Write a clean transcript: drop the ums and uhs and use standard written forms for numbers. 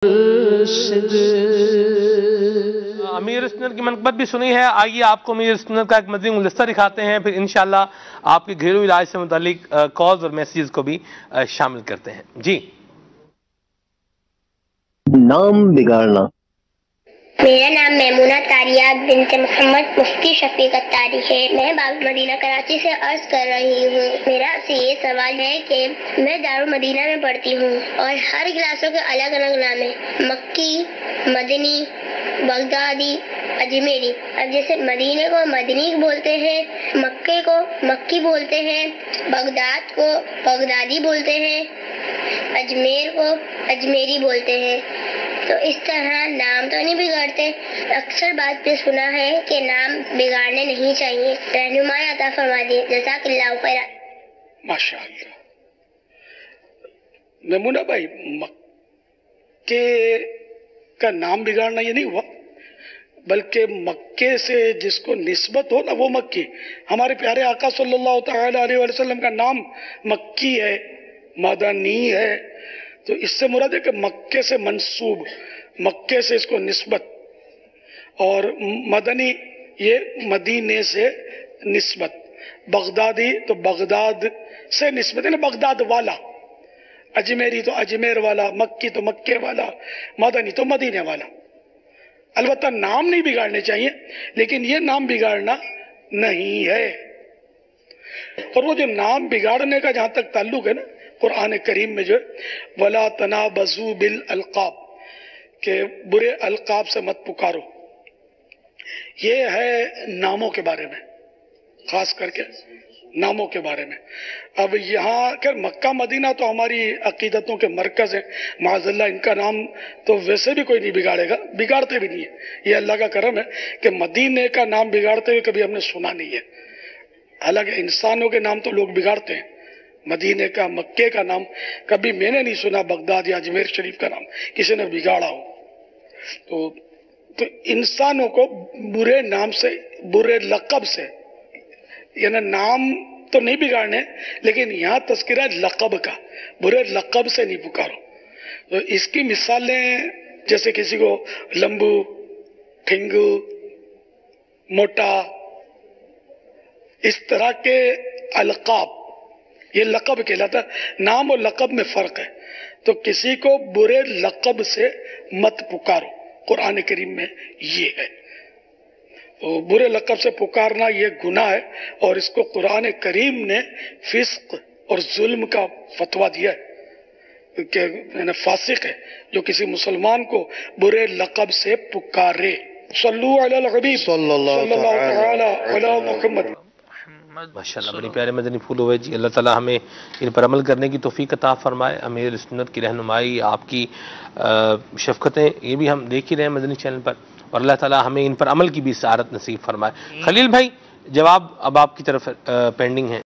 अमीर सुन्नत की मनक़बत भी सुनी है। आइए आपको अमीर सुन्नत का एक मज़ीद गुलदस्ता दिखाते हैं, फिर इंशाअल्लाह आपके घरेलू इलाज से मुतालिक कॉल्स और मैसेजेस को भी शामिल करते हैं। जी, नाम बिगाड़ना। मेरा नाम मैमूना तारिया बिन्त मोहम्मद मुफ्ती शफीक अत्तारी है। मैं बाब मदीना कराची से अर्ज कर रही हूँ। मेरा आपसे ये सवाल है कि मैं दारुल मदीना में पढ़ती हूँ और हर क्लासों के अलग अलग नाम है, मक्की, मदनी, बगदादी, अजमेरी। अब जैसे मदीने को मदनी बोलते हैं, मक्के को मक्की बोलते हैं, बगदाद को बगदादी बोलते हैं, अजमेर को अजमेरी बोलते हैं। तो इस तरह नाम तो नहीं बिगाड़ते। अक्सर बात पे सुना है कि नाम बिगाड़ने नहीं चाहिए। रहनुमाई अता फरमा दी। जज़ाकल्लाहु खैर। माशाअल्लाह। मेमुना भाई, मक्के का नाम बिगाड़ना ये नहीं हुआ, बल्कि मक्के से जिसको निस्बत हो ना वो मक्की। हमारे प्यारे आका सल्लल्लाहु तआला अलैहि वसल्लम का नाम मक्की है, मदनी है। तो इससे मुराद है कि मक्के से मंसूब, मक्के से इसको निस्बत, और मदनी ये मदीने से निस्बत, बगदादी तो बगदाद से निस्बत है ना, बगदाद वाला, अजमेरी तो अजमेर वाला, मक्की तो मक्के वाला, मदनी तो मदीने वाला। अलबत्ता नाम नहीं बिगाड़ने चाहिए, लेकिन ये नाम बिगाड़ना नहीं है। और वो जो नाम बिगाड़ने का जहां तक ताल्लुक है ना, कुरान करीम में जो है वला तनाबजू बिल अलकाब, के बुरे अलकाब से मत पुकारो, ये है नामों के बारे में, खास करके नामों के बारे में। अब यहाँ कर मक्का मदीना तो हमारी अकीदतों के मरकज है, माज़अल्लाह इनका नाम तो वैसे भी कोई नहीं बिगाड़ेगा, बिगाड़ते भी नहीं है। ये अल्लाह का करम है कि मदीने का नाम बिगाड़ते हुए कभी हमने सुना नहीं है। हालांकि इंसानों के नाम तो लोग बिगाड़ते हैं, मदीने का मक्के का नाम कभी मैंने नहीं सुना, बगदाद या अजमेर शरीफ का नाम किसी ने बिगाड़ा हो। तो इंसानों को बुरे नाम से, बुरे लक़ब से, यानी नाम तो नहीं बिगाड़ने, लेकिन यहाँ तस्करा लक़ब का, बुरे लक़ब से नहीं पुकारो। तो इसकी मिसालें जैसे किसी को लंबू, ठिंगू, मोटा, इस तरह के अलकाब, ये लक़ब कहलाता। नाम और लक़ब में फर्क है। तो किसी को बुरे लक़ब से मत पुकारो, कुरान करीम में ये है। तो बुरे लक़ब से पुकारना ये गुनाह है, और इसको कुरान करीम ने फिस्क और जुल्म का फतवा दिया है कि फासिक है जो किसी मुसलमान को बुरे लक़ब से पुकारे। सल्लु अलल हबीब सल्लल्लाहु तआला अला मुहम्मद। माशाअल्लाह, बड़ी प्यारे मदनी फूल हुए जी। अल्लाह ताला हमें इन पर अमल करने की तौफीक अता फरमाए। अमीर सुन्नत की रहनुमाई, आपकी शफ़क़तें, ये भी हम देख ही रहे हैं मदनी चैनल पर, और अल्लाह ताला हमें इन पर अमल की भी सआदत नसीब फरमाए। खलील भाई, जवाब अब आपकी तरफ पेंडिंग है।